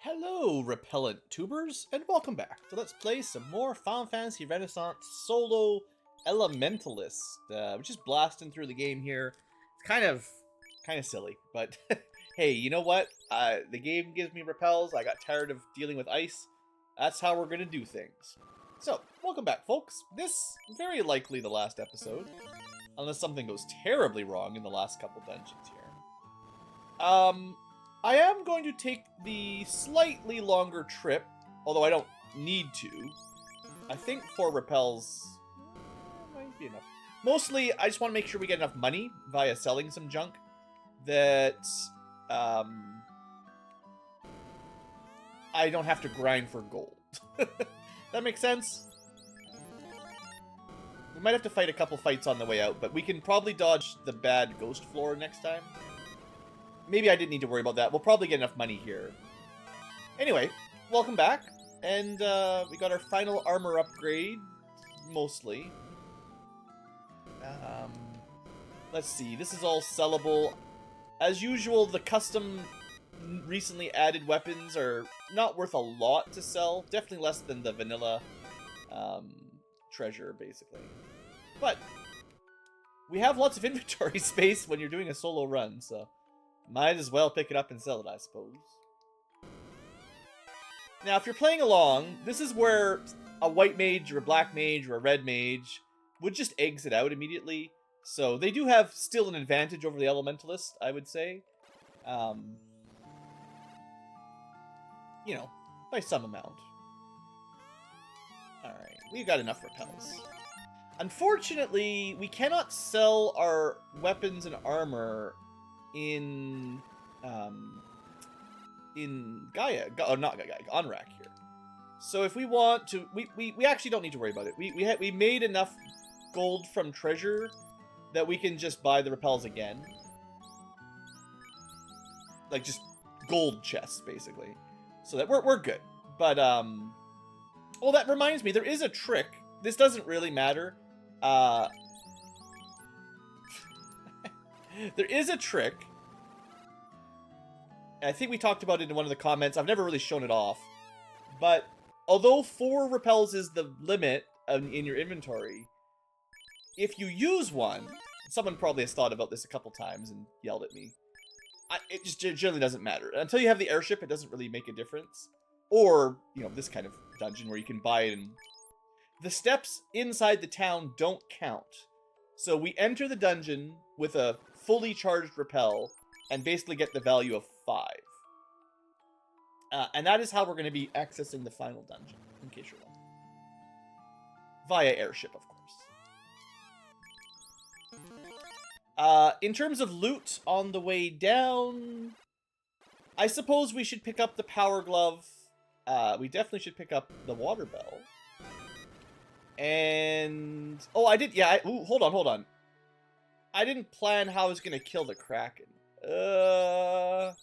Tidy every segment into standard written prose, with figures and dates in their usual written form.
Hello, repellent tubers, and welcome back. So let's play some more Final Fantasy Renaissance solo Elementalist. We're just blasting through the game here. It's kind of silly, but hey, you know what? The game gives me repels. I got tired of dealing with ice. That's how we're gonna do things. So, welcome back, folks. This very likely the last episode, unless something goes terribly wrong in the last couple dungeons here. I am going to take the slightly longer trip, although I don't need to. I think 4 repels might be enough. Mostly, I just want to make sure we get enough money via selling some junk that I don't have to grind for gold. That makes sense? We might have to fight a couple fights on the way out, but we can probably dodge the bad ghost floor next time. Maybe I didn't need to worry about that. We'll probably get enough money here. Anyway, welcome back. And we got our final armor upgrade, mostly. Let's see. This is all sellable. As usual, the custom recently added weapons are not worth a lot to sell. Definitely less than the vanilla treasure, basically. But we have lots of inventory space when you're doing a solo run, so might as well pick it up and sell it, I suppose. Now, if you're playing along, this is where a white mage or a black mage or a red mage would just exit out immediately. So they do have still an advantage over the Elementalist, I would say. You know, by some amount. Alright, we've got enough repels. Unfortunately, we cannot sell our weapons and armor in Gaia, not Gaia, Onrak here. So if we want to, we actually don't need to worry about it. We made enough gold from treasure that we can just buy the repels again. Like just gold chests, basically. So that we're good. But oh, that reminds me, there is a trick. This doesn't really matter. There is a trick. I think we talked about it in one of the comments. I've never really shown it off. But although 4 repels is the limit in your inventory, if you use one, someone probably has thought about this a couple times and yelled at me. It just generally doesn't matter. Until you have the airship, it doesn't really make a difference. Or, you know, this kind of dungeon where you can buy it and the steps inside the town don't count. So we enter the dungeon with a fully charged repel and basically get the value of 5. And that is how we're going to be accessing the final dungeon, in case you're wondering. Via airship, of course. In terms of loot on the way down, I suppose we should pick up the power glove. We definitely should pick up the water bell. And oh, I did. Yeah. Ooh, hold on. I didn't plan how I was gonna kill the Kraken. I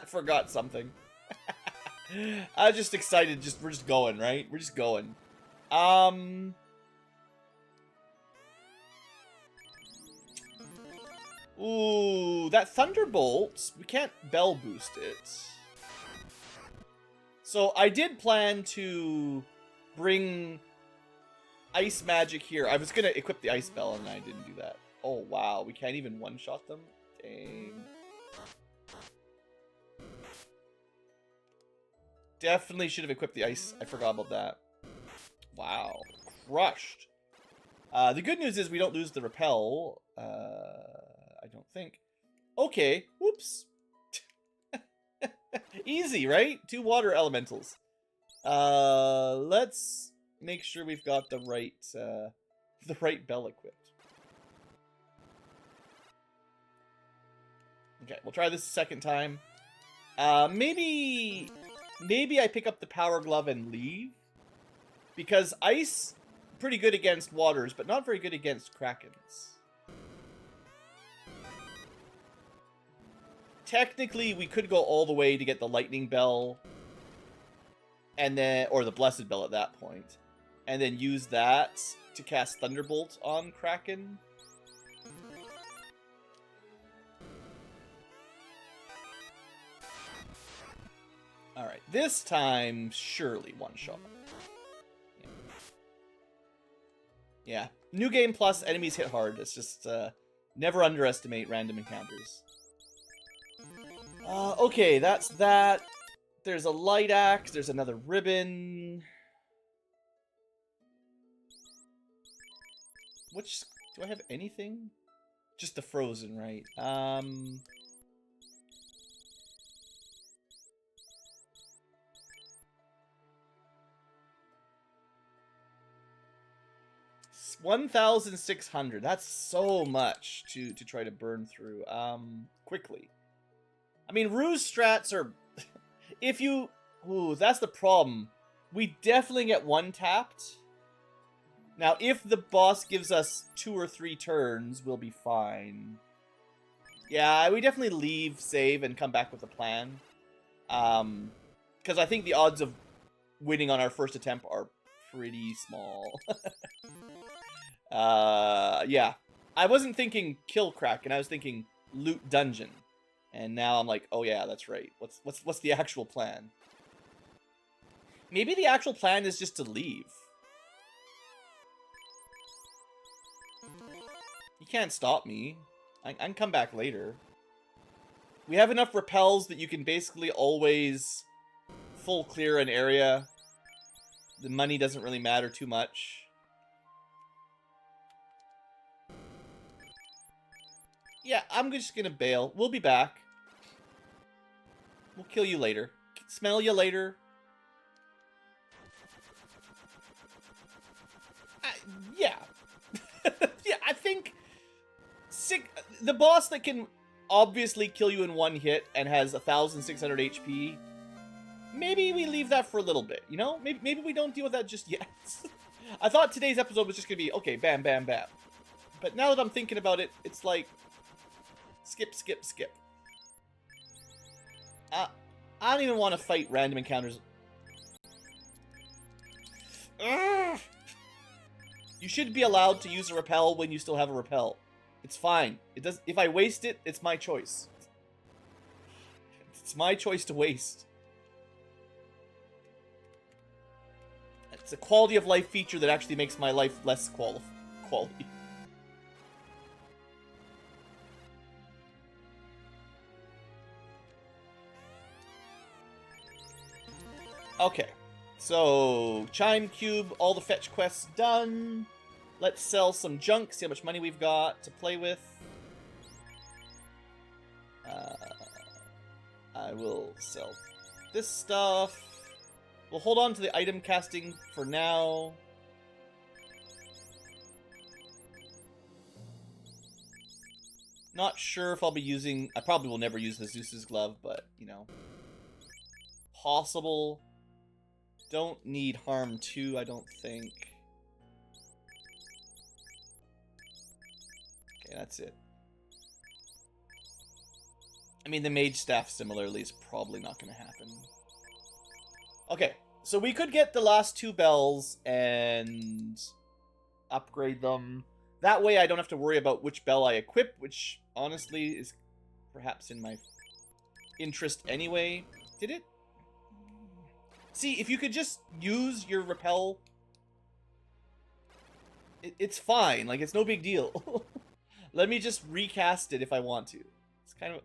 forgot something. I was just excited. We're just going, right? We're just going. Ooh, that Thunderbolt. We can't bell boost it. So I did plan to bring ice magic here. I was gonna equip the ice bell and I didn't do that. Oh wow, we can't even one-shot them? Dang. Definitely should have equipped the ice. I forgot about that. Wow. Crushed. The good news is we don't lose the repel. I don't think. Okay. Whoops. Easy, right? 2 water elementals. Let's make sure we've got the right bell equipped. Okay, we'll try this a second time. Maybe I pick up the power glove and leave. Because ice, pretty good against waters, but not very good against krakens. Technically, we could go all the way to get the lightning bell, and then, or the blessed bell at that point, and then use that to cast Thunderbolt on Kraken. This time, surely one shot. Yeah. New Game Plus, enemies hit hard. It's just, never underestimate random encounters. Okay, that's that. There's a light axe. There's another ribbon. Which, do I have anything? Just the frozen, right? 1,600. That's so much to try to burn through quickly. I mean, ruse strats are... if you... Ooh, that's the problem. We definitely get one tapped. Now, if the boss gives us 2 or 3 turns, we'll be fine. Yeah, we definitely leave, save, and come back with a plan. Because I think the odds of winning on our first attempt are pretty small. Yeah. I wasn't thinking kill Kraken, I was thinking loot dungeon. And now I'm like, oh yeah, that's right. What's the actual plan? Maybe the actual plan is just to leave. You can't stop me. I can come back later. We have enough repels that you can basically always full clear an area. The money doesn't really matter too much. Yeah, I'm just gonna bail. We'll be back. We'll kill you later. Smell you later. Yeah. Yeah, I think... the boss that can obviously kill you in one hit and has 1,600 HP, maybe we leave that for a little bit, you know? Maybe we don't deal with that just yet. I thought today's episode was just gonna be, okay, bam, bam, bam. But now that I'm thinking about it, it's like... skip, skip, skip. I don't even want to fight random encounters. Ugh. You should be allowed to use a repel when you still have a repel. It's fine. It does. If I waste it, it's my choice. It's my choice to waste. It's a quality of life feature that actually makes my life less quality. Okay. So, Chime Cube, all the fetch quests done. Let's sell some junk, see how much money we've got to play with. I will sell this stuff. We'll hold on to the item casting for now. Not sure if I'll be using... I probably will never use the Zeus's glove, but, you know. Possible. Don't need harm 2, I don't think. Okay, that's it. I mean, the mage staff similarly is probably not going to happen. Okay, so we could get the last 2 bells and upgrade them. That way I don't have to worry about which bell I equip, which honestly is perhaps in my interest anyway. Did it? See, if you could just use your repel, it's fine. Like, it's no big deal. Let me just recast it if I want to. It's kind of...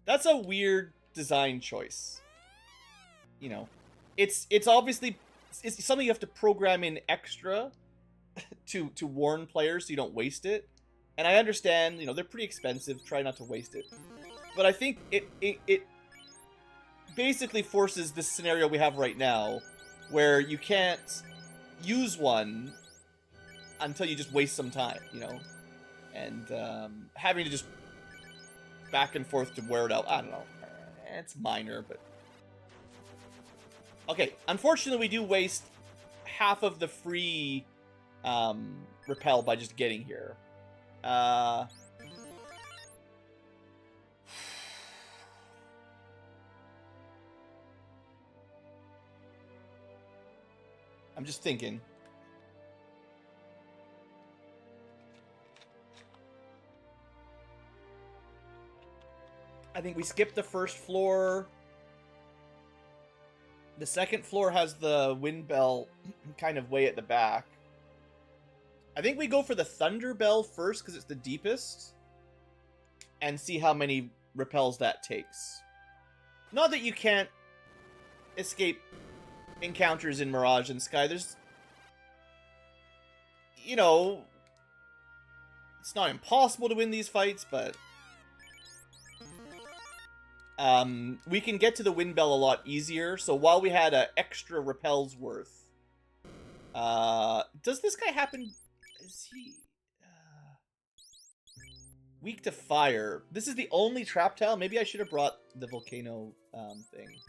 that's a weird design choice. You know, it's obviously... it's something you have to program in extra to warn players so you don't waste it. And I understand, you know, they're pretty expensive. Try not to waste it. But I think it basically forces this scenario we have right now, where you can't use one until you just waste some time, you know? And having to just back and forth to wear it out, I don't know. It's minor, but... okay, unfortunately we do waste half of the free repel by just getting here. I'm just thinking. I think we skipped the first floor. The second floor has the wind bell kind of way at the back. I think we go for the thunder bell first because it's the deepest. And see how many repels that takes. Not that you can't escape encounters in Mirage and Sky. There's... You know... It's not impossible to win these fights, but... we can get to the wind bell a lot easier. So while we had an extra repels worth... does this guy happen... Is he... weak to fire. This is the only trap tile. Maybe I should have brought the volcano thing.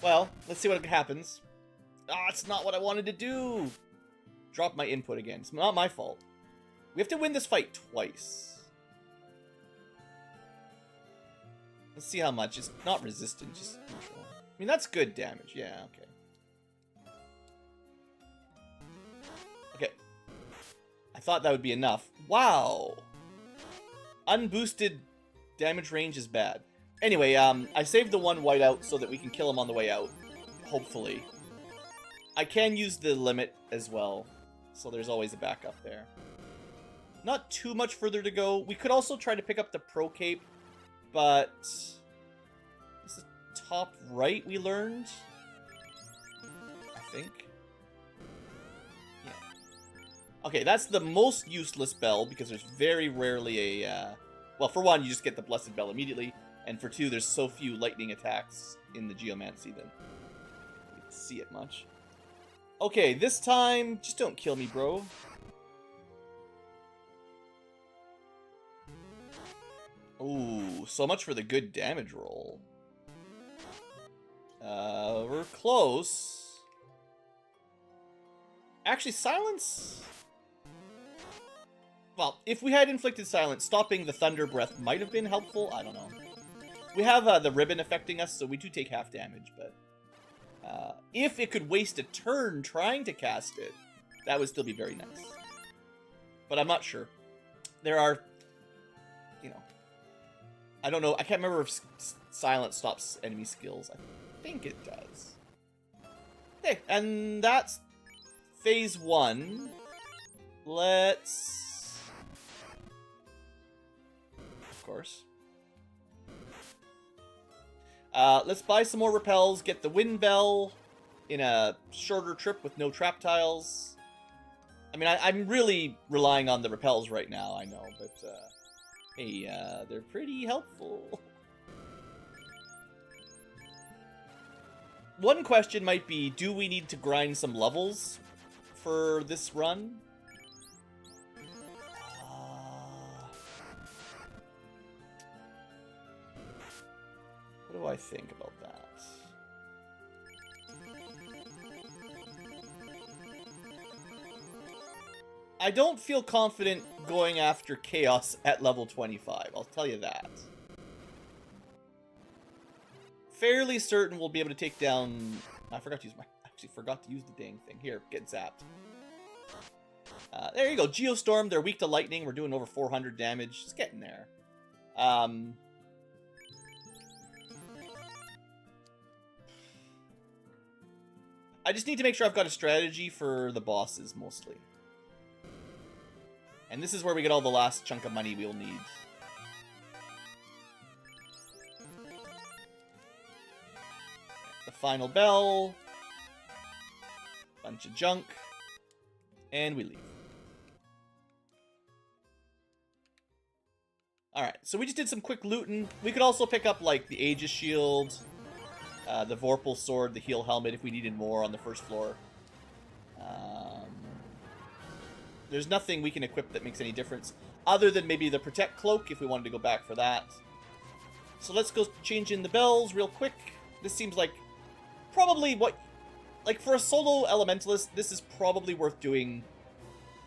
Well, let's see what happens. Ah, it's not what I wanted to do. Drop my input again. It's not my fault. We have to win this fight twice. Let's see how much. It's not resistant, just neutral. I mean, that's good damage. Yeah, okay. Okay. I thought that would be enough. Wow. Unboosted damage range is bad. Anyway, I saved the one whiteout so that we can kill him on the way out. Hopefully. I can use the limit as well. So there's always a backup there. Not too much further to go. We could also try to pick up the Pro Cape. But... This is top right we learned. I think. Okay, that's the most useless bell, because there's very rarely a, well, for one, you just get the Blessed Bell immediately, and for two, there's so few lightning attacks in the Geomancer that you can see it much. Okay, this time, just don't kill me, bro. Ooh, so much for the good damage roll. We're close. Actually, silence... Well, if we had inflicted silence, stopping the thunder breath might have been helpful. I don't know. We have the ribbon affecting us, so we do take half damage, but... if it could waste a turn trying to cast it, that would still be very nice. But I'm not sure. There are... You know... I don't know. I can't remember if silence stops enemy skills. I think it does. Okay, and that's phase 1. Let's... Of course. Let's buy some more repels, get the wind bell in a shorter trip with no trap tiles. I mean, I'm really relying on the repels right now, I know, but hey, they're pretty helpful. One question might be, do we need to grind some levels for this run? What do I think about that? I don't feel confident going after Chaos at level 25, I'll tell you that. Fairly certain we'll be able to take down... I forgot to use my... I actually forgot to use the dang thing. Here, get zapped. There you go, Geostorm, they're weak to lightning. We're doing over 400 damage. It's getting there. I just need to make sure I've got a strategy for the bosses, mostly. And this is where we get all the last chunk of money we'll need. The final bell. Bunch of junk. And we leave. Alright, so we just did some quick looting. We could also pick up, like, the Aegis Shield... the Vorpal Sword, the Heal Helmet, if we needed more on the first floor. There's nothing we can equip that makes any difference, other than maybe the Protect Cloak, if we wanted to go back for that. So let's go change in the bells real quick. This seems like probably what... Like, for a solo Elementalist, this is probably worth doing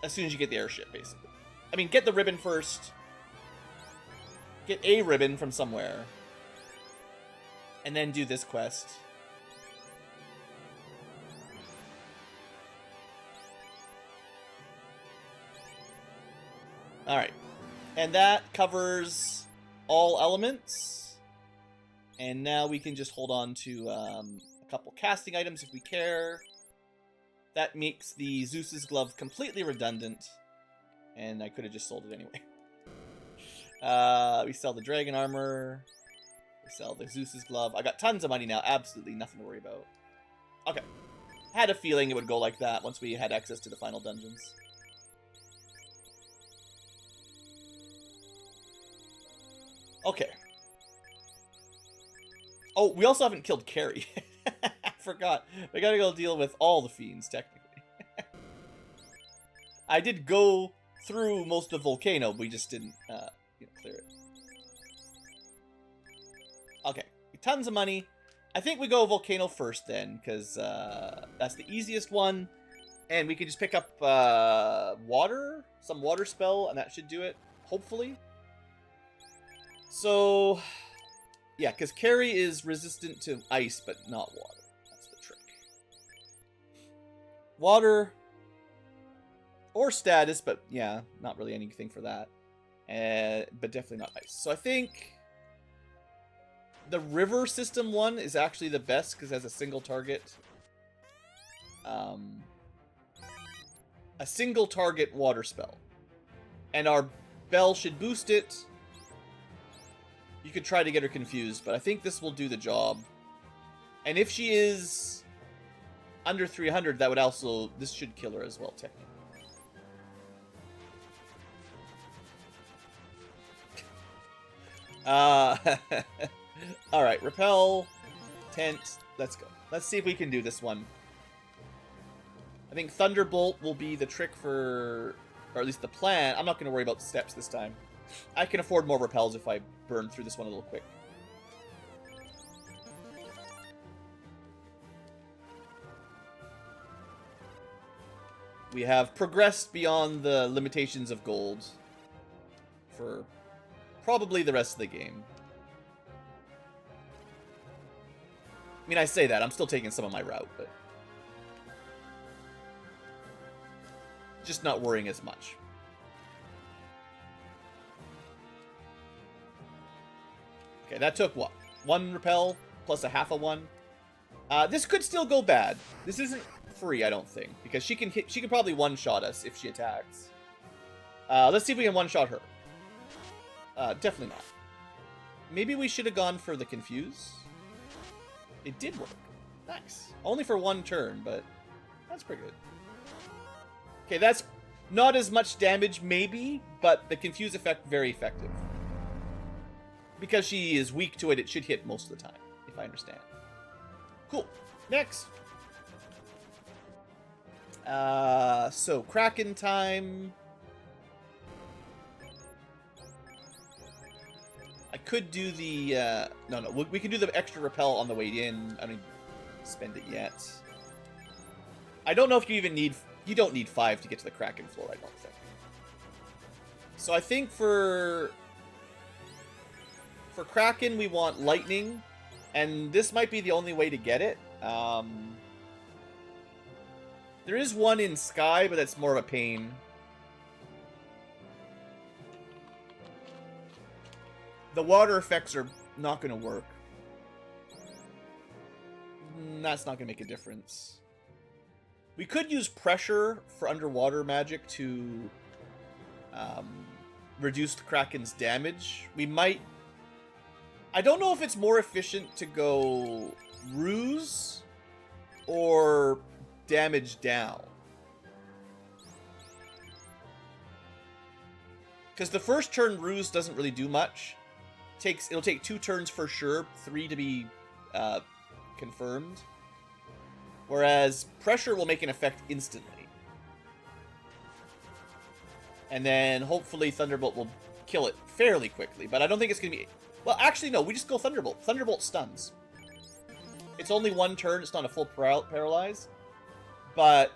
as soon as you get the airship, basically. I mean, get the ribbon first. Get a ribbon from somewhere. And then do this quest. Alright. And that covers all elements. And now we can just hold on to a couple casting items if we care. That makes the Zeus's glove completely redundant. And I could have just sold it anyway. We sell the dragon armor. We sell the Zeus's glove. I got tons of money now. Absolutely nothing to worry about. Okay. Had a feeling it would go like that once we had access to the final dungeons. Okay. Oh, we also haven't killed Carrie. I forgot. We gotta go deal with all the fiends, technically. I did go through most of Volcano, but we just didn't clear it. Okay. Tons of money. I think we go Volcano first then, because that's the easiest one. And we can just pick up water, some water spell, and that should do it, hopefully. So, yeah, because Carrie is resistant to ice, but not water. That's the trick. Water, or status, but yeah, not really anything for that. But definitely not ice. So I think the river system one is actually the best, because it has a single target. A single target water spell. And our bell should boost it. You could try to get her confused, but I think this will do the job. And if she is under 300, that would also... This should kill her as well, technically. Alright, repel, tent, let's go. Let's see if we can do this one. I think Thunderbolt will be the trick for... Or at least the plan. I'm not going to worry about the steps this time. I can afford more repels if I burn through this one a little quick. We have progressed beyond the limitations of gold for probably the rest of the game. I mean, I say that. I'm still taking some of my route, but just not worrying as much. Okay, that took what? One repel plus a half a one. This could still go bad. This isn't free, I don't think, because she can probably one-shot us if she attacks. Let's see if we can one-shot her. Definitely not. Maybe we should have gone for the confuse. It did work. Nice. Only for one turn, but that's pretty good. Okay, that's not as much damage, maybe, but the confuse effect, very effective. Because she is weak to it, it should hit most of the time, if I understand. Cool. Next. So, Kraken time. I could do the, no, we can do the extra repel on the way in. I don't spend it yet. I don't know if you even need, you don't need 5 to get to the Kraken floor, I don't think. So I think for Kraken, we want lightning, and this might be the only way to get it. There is one in Sky, but that's more of a pain. The water effects are not going to work. That's not going to make a difference. We could use pressure for underwater magic to reduce the Kraken's damage. We might... I don't know if it's more efficient to go ruse or damage down. Because the first turn ruse doesn't really do much. It'll take 2 turns for sure, 3 to be confirmed. Whereas pressure will make an effect instantly. And then hopefully Thunderbolt will kill it fairly quickly. But I don't think it's going to be... Well, actually, no. We just go Thunderbolt. Thunderbolt stuns. It's only 1 turn. It's not a full paralyze. But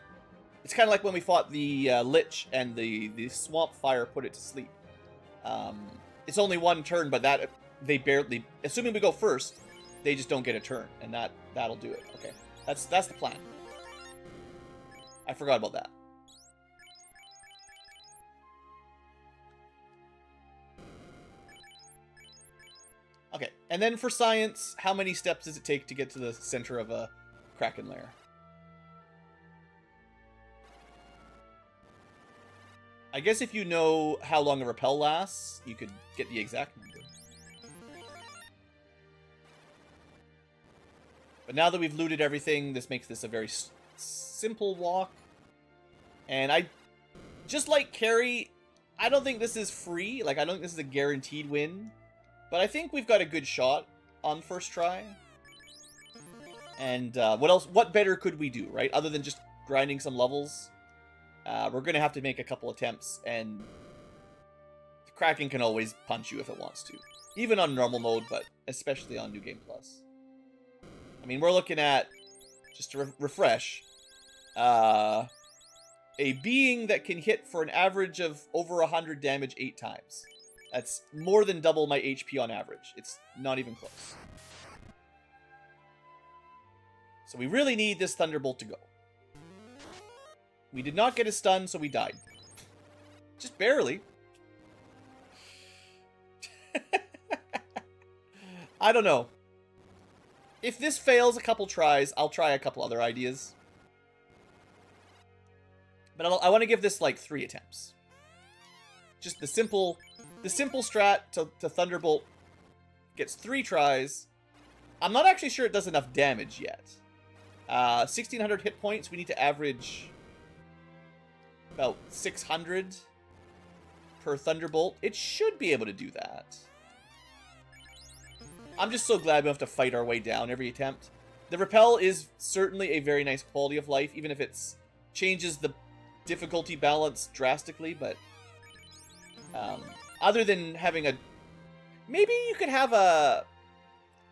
it's kind of like when we fought the Lich and the Swamp Fire put it to sleep. It's only 1 turn, but that they barely... Assuming we go first, they just don't get a turn. And that'll do it. Okay. That's the plan. I forgot about that. Okay, and then for science, how many steps does it take to get to the center of a Kraken lair? I guess if you know how long a repel lasts, you could get the exact number. But now that we've looted everything, this makes this a very simple walk. And I, just like Carrie, I don't think this is free. Like, I don't think this is a guaranteed win. But I think we've got a good shot on first try. And what else? What better could we do, right? Other than just grinding some levels. We're going to have to make a couple attempts. And the Kraken can always punch you if it wants to. Even on normal mode, but especially on New Game Plus. I mean, we're looking at, just to refresh, a being that can hit for an average of over 100 damage 8 times. That's more than double my HP on average. It's not even close. So we really need this Thunderbolt to go. We did not get a stun, so we died. Just barely. I don't know. If this fails a couple tries, I'll try a couple other ideas. But I want to give this like 3 attempts. Just the simple strat to Thunderbolt gets 3 tries. I'm not actually sure it does enough damage yet. 1,600 hit points. We need to average about 600 per Thunderbolt. It should be able to do that. I'm just so glad we don't have to fight our way down every attempt. The Repel is certainly a very nice quality of life, even if it changes the difficulty balance drastically, but other than having a... Maybe you could have a...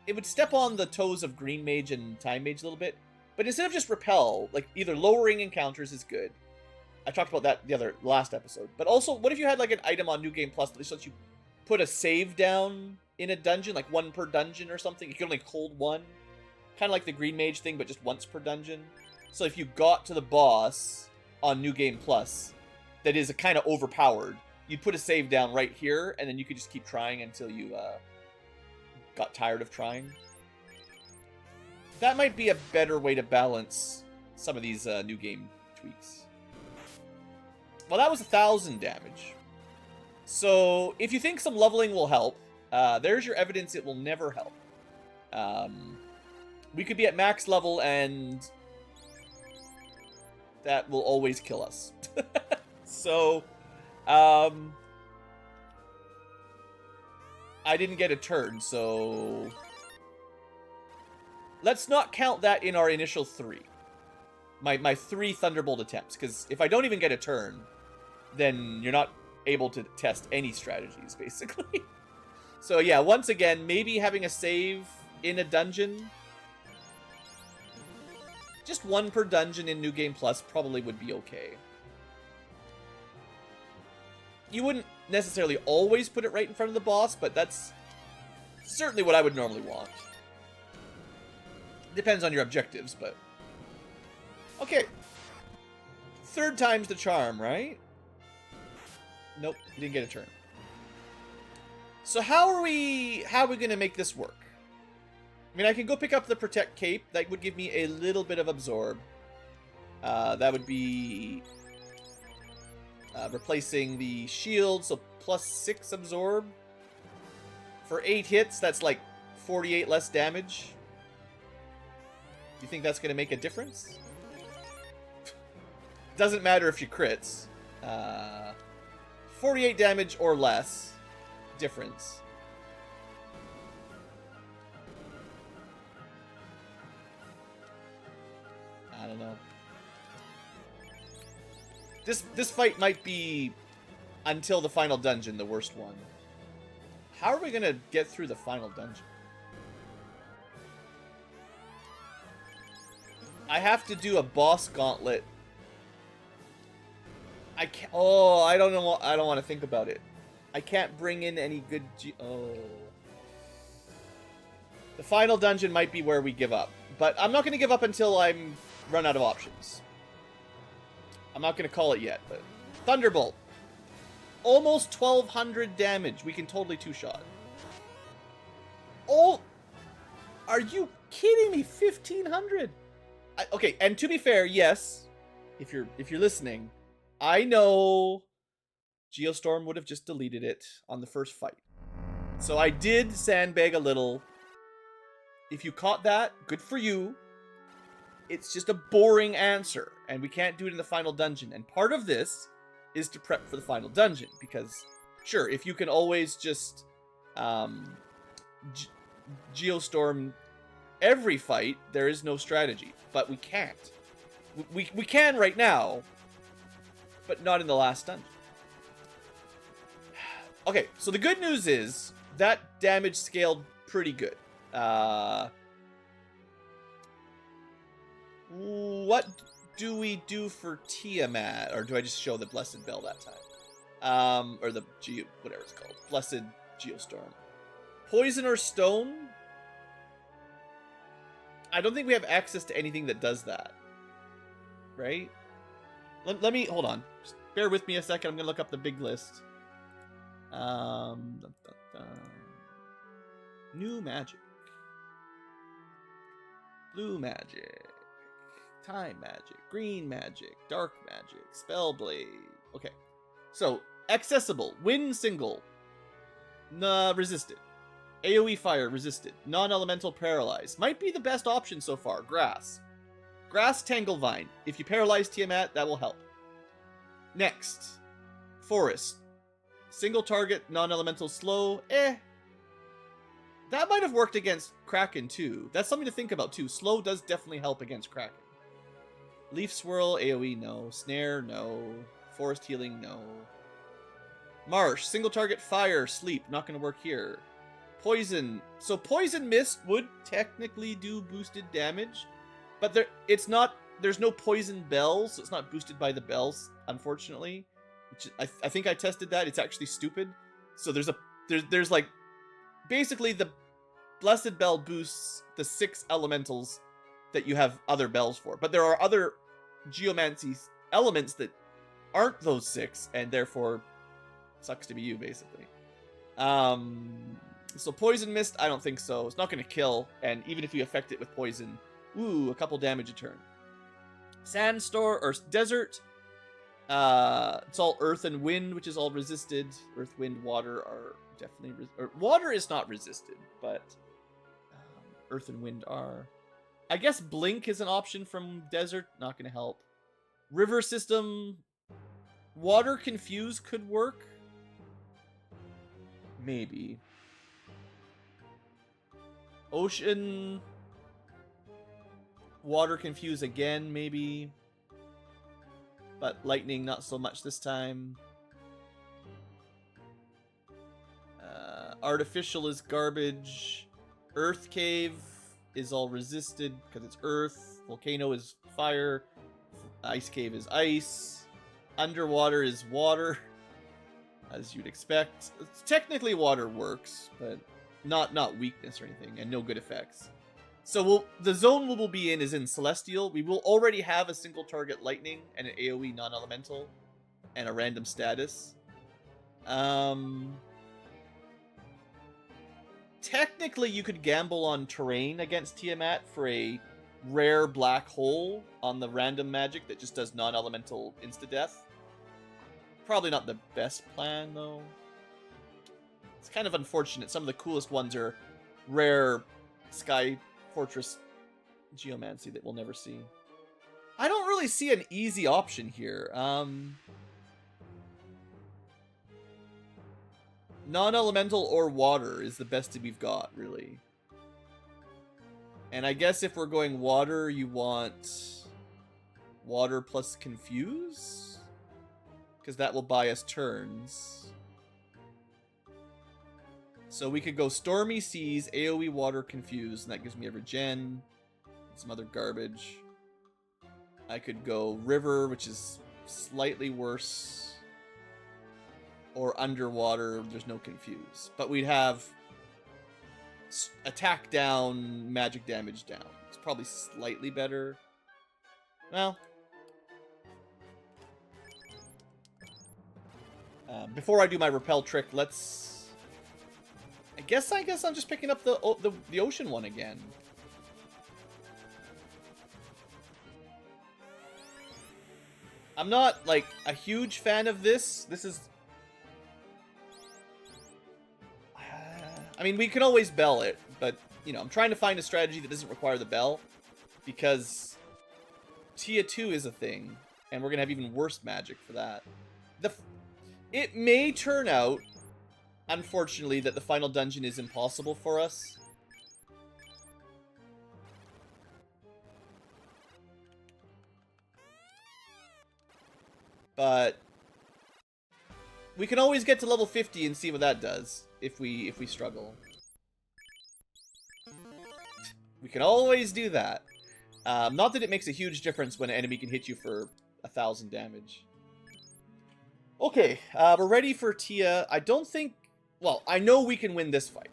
It would step on the toes of Green Mage and Time Mage a little bit, but instead of just Repel, like either lowering encounters is good. I talked about that the last episode. But also, what if you had like an item on New Game Plus that just lets you put a save down in a dungeon, like 1 per dungeon or something? You can only hold 1. Kind of like the Green Mage thing, but just once per dungeon. So if you got to the boss on New Game Plus that is kind of overpowered, you'd put a save down right here, and then you could just keep trying until you got tired of trying. That might be a better way to balance some of these new game tweaks. Well, that was 1,000 damage. So if you think some leveling will help, there's your evidence it will never help. We could be at max level and that will always kill us. So, I didn't get a turn, so let's not count that in our initial 3. My 3 Thunderbolt attempts, because if I don't even get a turn, then you're not able to test any strategies, basically. So yeah, once again, maybe having a save in a dungeon. Just 1 per dungeon in New Game Plus probably would be okay. You wouldn't necessarily always put it right in front of the boss, but that's certainly what I would normally want. Depends on your objectives, but... Okay. 3rd time's the charm, right? Nope, you didn't get a turn. So how are we going to make this work? I mean, I can go pick up the Protect Cape. That would give me a little bit of Absorb. That would be replacing the shield, so +6 Absorb. For 8 hits, that's like 48 less damage. Do you think that's going to make a difference? Doesn't matter if you crits. 48 damage or less difference. I don't know. This fight might be, until the final dungeon, the worst one. How are we gonna get through the final dungeon? I have to do a boss gauntlet. I can't. Oh, I don't know. I don't want to think about it. I can't bring in any good. Oh. The final dungeon might be where we give up, but I'm not going to give up until I'm run out of options. I'm not going to call it yet, but Thunderbolt. Almost 1,200 damage. We can totally 2-shot. Oh, are you kidding me? 1,500. Okay, and to be fair, yes, if you're listening, I know Geostorm would have just deleted it on the first fight. So I did sandbag a little. If you caught that, good for you. It's just a boring answer, and we can't do it in the final dungeon. And part of this is to prep for the final dungeon, because, sure, if you can always just Geostorm every fight, there is no strategy. But we can't. We can right now, but not in the last dungeon. Okay, so the good news is that damage scaled pretty good. What do we do for Tiamat? Or do I just show the Blessed Bell that time? Or the whatever it's called. Blessed Geostorm. Poison or Stone? I don't think we have access to anything that does that. Right? Let me, hold on. Just bear with me a second. I'm going to look up the big list. New magic. Blue magic. Time magic. Green magic. Dark magic. Spellblade. Okay. So, accessible. Wind single. Resisted. AoE fire resisted. Non-elemental paralyzed. Might be the best option so far. Grass. Grass Tanglevine. If you paralyze Tiamat, that will help. Next. Forest. Single target, non-elemental slow. That might have worked against Kraken too. That's something to think about too. Slow does definitely help against Kraken. Leaf Swirl, AoE, no. Snare, no. Forest Healing, no. Marsh. Single target, fire, sleep. Not going to work here. Poison. So Poison Mist would technically do boosted damage, but there's no poison bells, so it's not boosted by the bells, unfortunately. Which I think I tested that. It's actually stupid. So there's like basically the Blessed Bell boosts the 6 elementals that you have other bells for, but there are other Geomancy elements that aren't those 6, and therefore sucks to be you, basically. So Poison Mist, I don't think so. It's not going to kill, and even if you affect it with poison, a couple damage a turn. Sandstorm or Desert, it's all Earth and Wind, which is all resisted. Earth, Wind, Water are definitely water is not resisted, but Earth and Wind are. I guess Blink is an option from Desert, not going to help. River system, Water Confuse could work. Maybe. Ocean, Water Confuse again, maybe. But Lightning, not so much this time. Artificial is garbage. Earth Cave is all resisted because it's Earth. Volcano is fire. Ice Cave is ice. Underwater is water, as you'd expect. Technically water works, but not weakness or anything, and no good effects. So the zone we'll be in is in Celestial. We will already have a single target lightning and an AoE non-elemental and a random status. Technically, you could gamble on terrain against Tiamat for a rare black hole on the random magic that just does non-elemental insta-death. Probably not the best plan, though. It's kind of unfortunate. Some of the coolest ones are rare Sky Fortress Geomancy that we'll never see. I don't really see an easy option here. Non-elemental or water is the best that we've got, really. And I guess if we're going water, you want water plus confuse? Because that will buy us turns. So we could go Stormy Seas, AoE Water Confuse, and that gives me a regen. Some other garbage. I could go River, which is slightly worse. Or Underwater, there's no Confuse. But we'd have attack down, magic damage down. It's probably slightly better. Well. Before I do my repel trick, let's I guess I'm just picking up the ocean one again. I'm not, like, a huge fan of this. This is... I mean, we can always bell it, but, you know, I'm trying to find a strategy that doesn't require the bell, because Tia 2 is a thing, and we're gonna have even worse magic for that. It may turn out, unfortunately, that the final dungeon is impossible for us. But we can always get to level 50 and see what that does if we struggle. We can always do that. Not that it makes a huge difference when an enemy can hit you for 1,000 damage. Okay, we're ready for Tia. I don't think... Well, I know we can win this fight.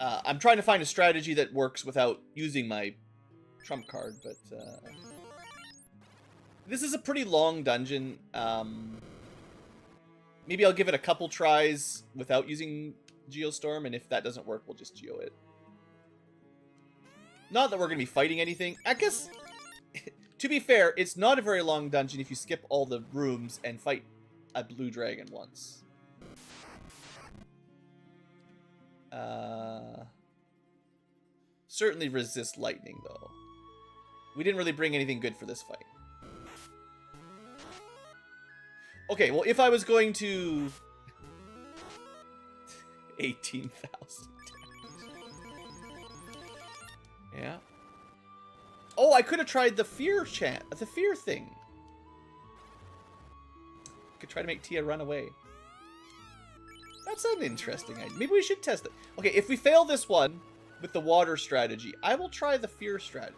I'm trying to find a strategy that works without using my trump card, but... This is a pretty long dungeon. Maybe I'll give it a couple tries without using Geostorm, and if that doesn't work, we'll just Geo it. Not that we're going to be fighting anything. I guess, to be fair, it's not a very long dungeon if you skip all the rooms and fight a blue dragon once. Certainly resist lightning, though. We didn't really bring anything good for this fight. Okay, well, if I was going to... 18,000 damage. Yeah. Oh, I could have tried the fear the fear thing. Could try to make Tia run away. That's an interesting idea. Maybe we should test it. Okay, if we fail this one with the water strategy, I will try the fear strategy.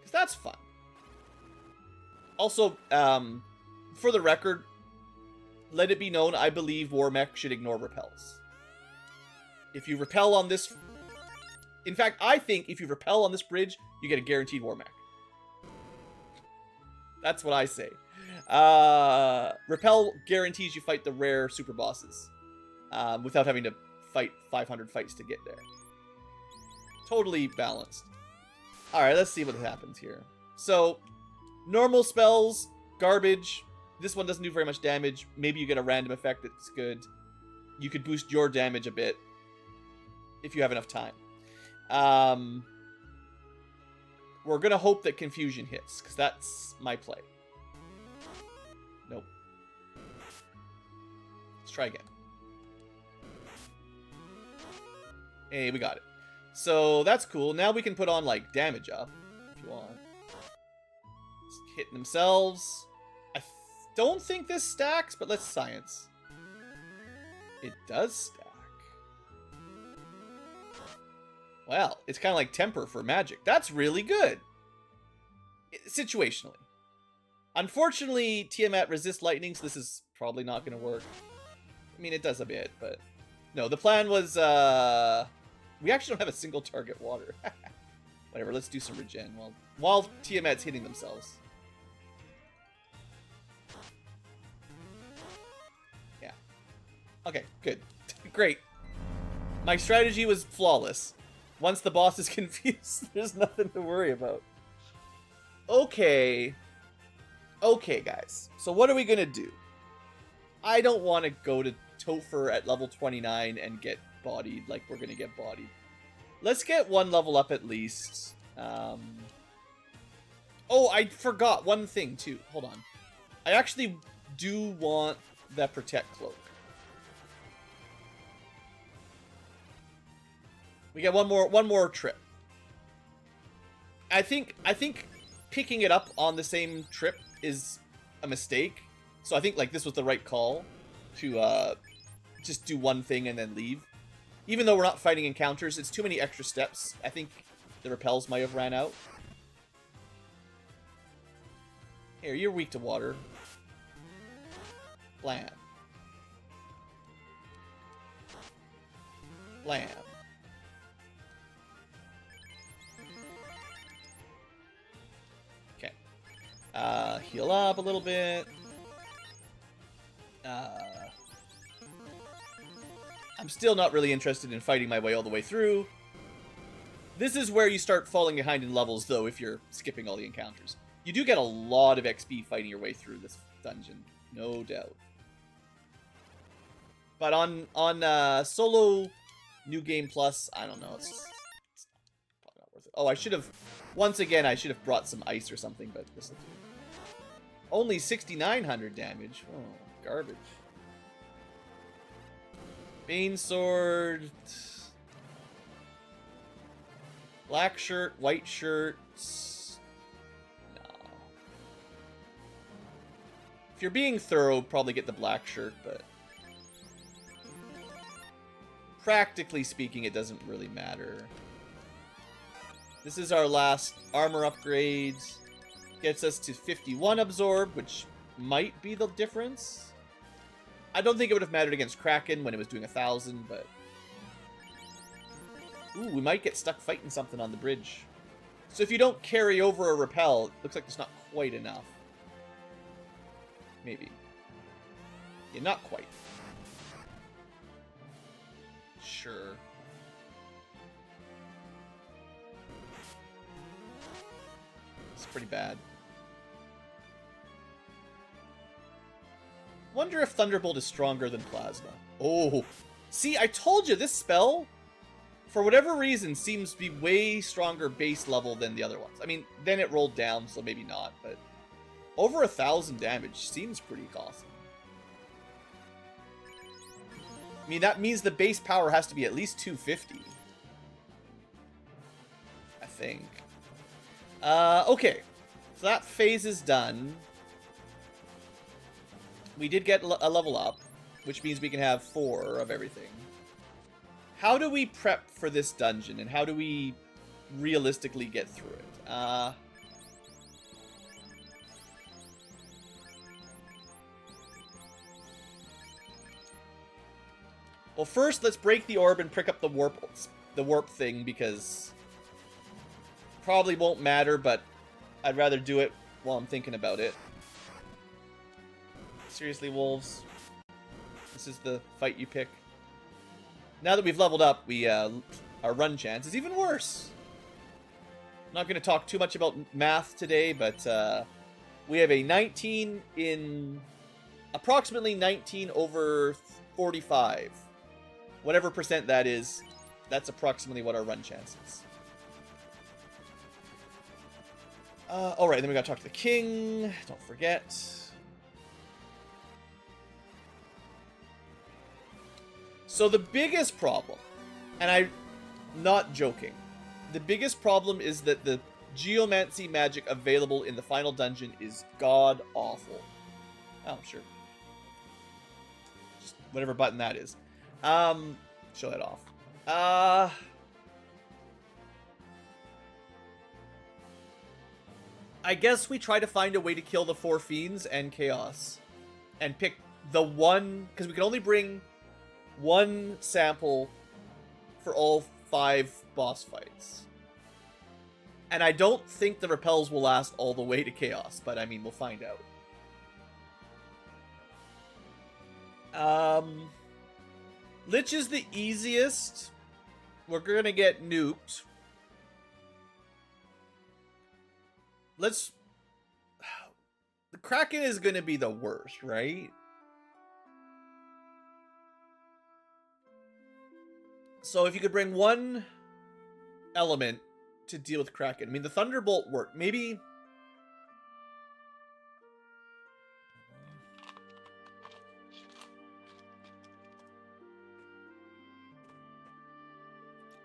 Because that's fun. Also, for the record, let it be known, I believe Warmech should ignore repels. If you repel on this... In fact, I think if you repel on this bridge, you get a guaranteed Warmech. That's what I say. Repel guarantees you fight the rare super bosses without having to fight 500 fights to get there. Totally balanced. Alright, let's see what happens here. So... Normal spells, garbage. This one doesn't do very much damage. Maybe you get a random effect that's good. You could boost your damage a bit if you have enough time. We're going to hope that confusion hits, because that's my play. Nope. Let's try again. Hey, we got it. So that's cool. Now we can put on, like, damage up, if you want. Hitting themselves. I don't think this stacks, but let's science. It does stack. Well, it's kind of like temper for magic. That's really good. Situationally. Unfortunately, Tiamat resists lightning, so this is probably not going to work. I mean, it does a bit, but... No, the plan was, we actually don't have a single target water. Whatever, let's do some regen while Tiamat's hitting themselves. Okay, good. Great. My strategy was flawless. Once the boss is confused, there's nothing to worry about. Okay. Okay, guys. So what are we gonna do? I don't want to go to Topher at level 29 and get bodied like we're gonna get bodied. Let's get one level up at least. Oh, I forgot one thing, too. Hold on. I actually do want that Protect Cloak. We get one more trip. I think picking it up on the same trip is a mistake. So I think like this was the right call to just do one thing and then leave. Even though we're not fighting encounters, it's too many extra steps. I think the repels might have ran out. Here, you're weak to water. Blam. Blam. Heal up a little bit. I'm still not really interested in fighting my way all the way through. This is where you start falling behind in levels, though, if you're skipping all the encounters. You do get a lot of XP fighting your way through this dungeon, no doubt. But on solo New Game Plus, I don't know. It's probably not worth it. Oh, I should have... Once again, I should have brought some ice or something, but this will do. Only 6,900 damage. Oh, garbage. Bane Sword... Black shirt, white shirt. No. If you're being thorough, probably get the black shirt, but practically speaking, it doesn't really matter. This is our last armor upgrade. Gets us to 51 absorb, which might be the difference. I don't think it would have mattered against Kraken when it was doing 1,000, but... Ooh, we might get stuck fighting something on the bridge. So if you don't carry over a repel, it looks like there's not quite enough. Maybe. Yeah, not quite. Sure. It's pretty bad. Wonder if Thunderbolt is stronger than Plasma. Oh. See, I told you, this spell... for whatever reason, seems to be way stronger base level than the other ones. I mean, then it rolled down, so maybe not, but over 1,000 damage seems pretty awesome. I mean, that means the base power has to be at least 250. I think. Okay. So that phase is done. We did get a level up, which means we can have 4 of everything. How do we prep for this dungeon, and how do we realistically get through it? Well, first, let's break the orb and pick up the warp thing, because probably won't matter, but I'd rather do it while I'm thinking about it. Seriously, wolves? This is the fight you pick? Now that we've leveled up, our run chance is even worse. I'm not going to talk too much about math today, but we have a 19 in... approximately 19 over 45. Whatever percent that is, that's approximately what our run chance is. Alright, then we gotta talk to the king. Don't forget. So the biggest problem, and I'm not joking, the biggest problem is that the geomancy magic available in the final dungeon is god-awful. Oh, sure. Just whatever button that is. Show that off. I guess we try to find a way to kill the 4 fiends and chaos. And pick the one, because we can only bring one sample for all 5 boss fights. And I don't think the repels will last all the way to chaos, but I mean, we'll find out. Lich is the easiest. We're gonna get nuked. The Kraken is gonna be the worst, right? So if you could bring one element to deal with Kraken. I mean, the Thunderbolt worked. Maybe...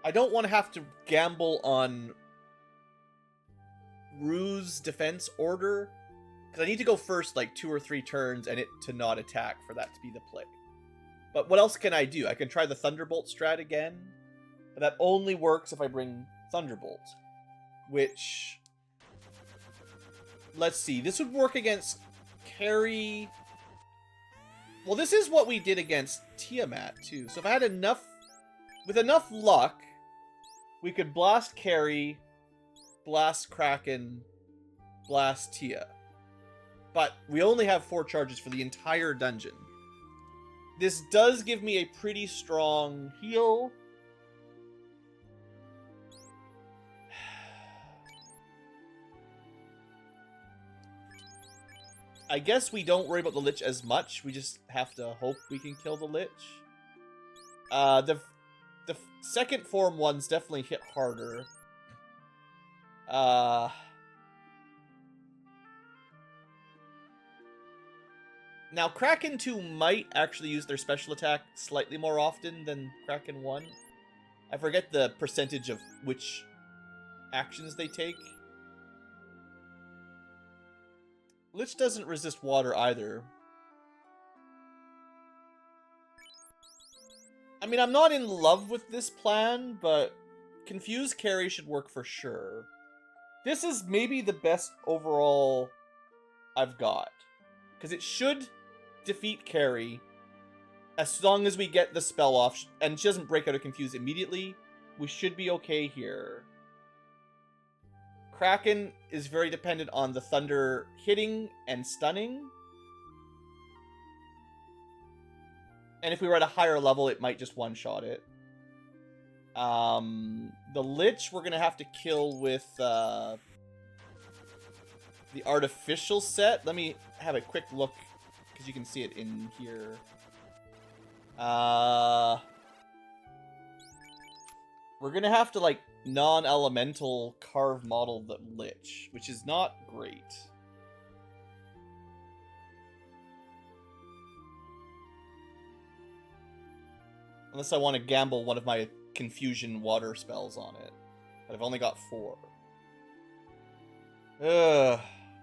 I don't want to have to gamble on Rue's defense order, because I need to go first like 2 or 3 turns and it to not attack for that to be the play. But what else can I do? I can try the Thunderbolt strat again, but that only works if I bring Thunderbolt, which... Let's see, this would work against Carry... Well, this is what we did against Tiamat, too. So if I had enough... With enough luck, we could blast Carry, blast Kraken, blast Tia. But we only have 4 charges for the entire dungeon. This does give me a pretty strong heal. I guess we don't worry about the Lich as much. We just have to hope we can kill the Lich. The second form ones definitely hit harder. Now, Kraken 2 might actually use their special attack slightly more often than Kraken 1. I forget the percentage of which actions they take. Lich doesn't resist water either. I mean, I'm not in love with this plan, but Confuse Carry should work for sure. This is maybe the best overall I've got. Because it should defeat Carry as long as we get the spell off and she doesn't break out of Confuse immediately. We should be okay here. Kraken is very dependent on the Thunder hitting and stunning. And if we were at a higher level, it might just one-shot it. The Lich we're going to have to kill with the artificial set. Let me have a quick look, because you can see it in here. We're going to have to, like, non-elemental carve model the Lich, which is not great. Unless I want to gamble one of my confusion water spells on it. But I've only got 4. Ugh,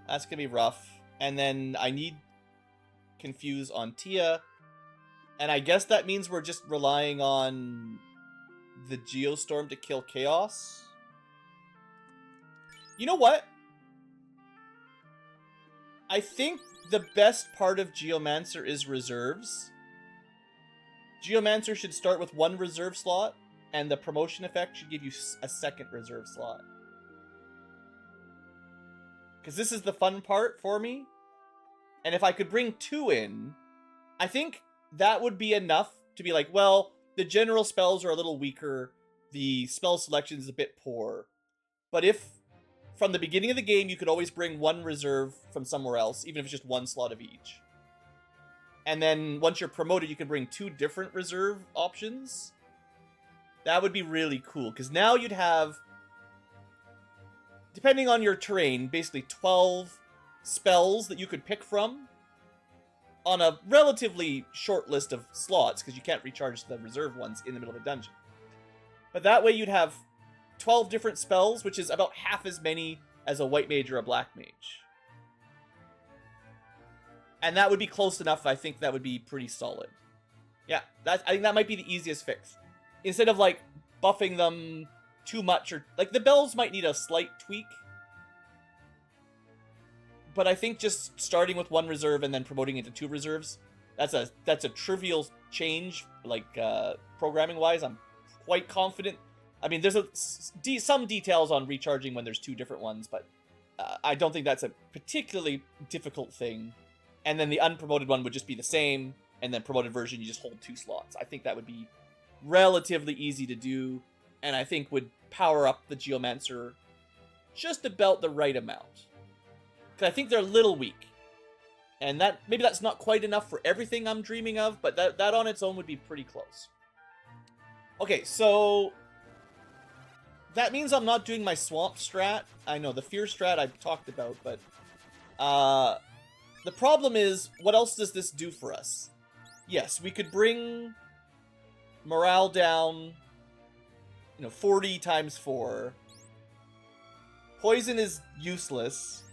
that's gonna be rough. And then I need confuse on Tia. And I guess that means we're just relying on the Geostorm to kill Chaos. You know what? I think the best part of Geomancer is reserves. Geomancer should start with 1 reserve slot, and the promotion effect should give you a 2nd reserve slot. Because this is the fun part for me. And if I could bring 2 in, I think that would be enough to be like, well, the general spells are a little weaker, the spell selection is a bit poor. But if, from the beginning of the game, you could always bring 1 reserve from somewhere else, even if it's just 1 slot of each. And then once you're promoted, you can bring 2 different reserve options. That would be really cool, because now you'd have, depending on your terrain, basically 12 spells that you could pick from on a relatively short list of slots, because you can't recharge the reserve ones in the middle of a dungeon. But that way you'd have 12 different spells, which is about half as many as a white mage or a black mage. And that would be close enough. I think that would be pretty solid. Yeah, I think that might be the easiest fix. Instead of, like, buffing them too much, or, like, the bells might need a slight tweak. But I think just starting with 1 reserve and then promoting it to 2 reserves, that's a trivial change, like, programming-wise. I'm quite confident. I mean, there's some details on recharging when there's 2 different ones, but I don't think that's a particularly difficult thing. And then the unpromoted one would just be the same, and then promoted version, you just hold 2 slots. I think that would be relatively easy to do, and I think would power up the Geomancer just about the right amount. Because I think they're a little weak. And that maybe that's not quite enough for everything I'm dreaming of, but that on its own would be pretty close. Okay, so that means I'm not doing my swamp strat. I know, the fear strat I've talked about, but the problem is, what else does this do for us? Yes, we could bring morale down, 40 times 4. Poison is useless.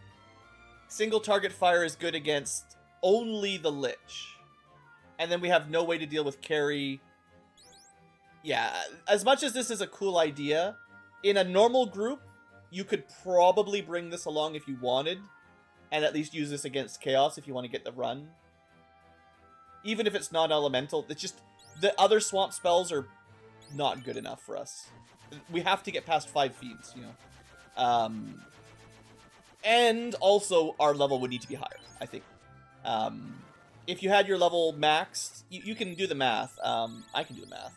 Single target fire is good against only the Lich. And then we have no way to deal with carry. Yeah, as much as this is a cool idea, in a normal group, you could probably bring this along if you wanted. And at least use this against Chaos if you want to get the run. Even if it's non-elemental, it's just, the other swamp spells are not good enough for us. We have to get past 5 fiends, And also, our level would need to be higher, I think. if you had your level maxed, you can do the math. I can do the math.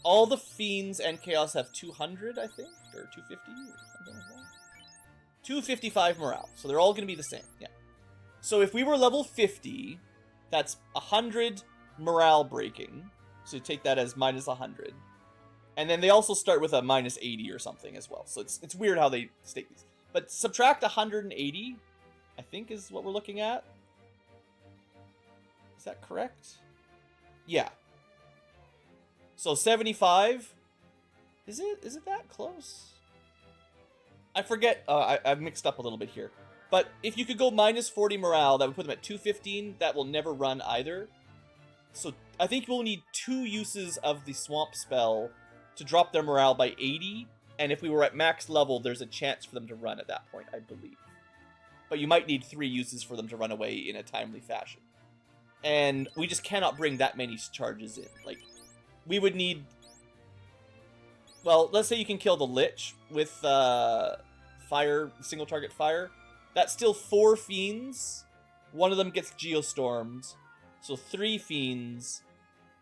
All the fiends and chaos have 200, I think, or 250, or something like that. 255 morale, so they're all going to be the same. Yeah. So if we were level 50, that's 100 morale breaking. So take that as minus 100. And then they also start with a minus 80 or something as well. So it's weird how they state these. But subtract 180, I think, is what we're looking at. Is that correct? Yeah. So 75. Is it that close? I forget. I've mixed up a little bit here. But if you could go minus 40 morale, that would put them at 215. That will never run either. So I think we'll need 2 uses of the swamp spell to drop their morale by 80. And if we were at max level, there's a chance for them to run at that point, I believe. But you might need 3 uses for them to run away in a timely fashion. And we just cannot bring that many charges in. Like, we would need... Well, let's say you can kill the Lich with fire, single target fire. That's still 4 fiends. One of them gets geostormed. So 3 fiends.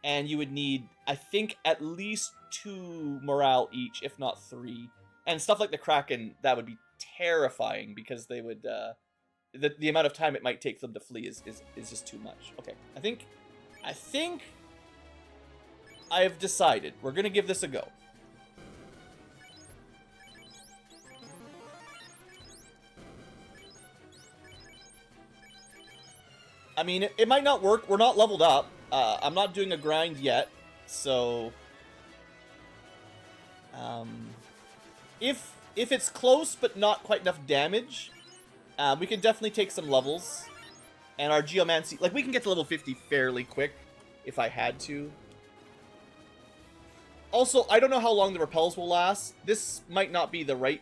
And you would need, I think, at least 2 morale each, if not 3. And stuff like the Kraken, that would be terrifying because they would... The amount of time it might take for them to flee is just too much. Okay, I think I have decided. We're going to give this a go. I mean, it might not work. We're not leveled up. I'm not doing a grind yet, so... If it's close but not quite enough damage, we can definitely take some levels. And our Geomancer... Like, we can get to level 50 fairly quick, if I had to. Also, I don't know how long the repels will last. This might not be the right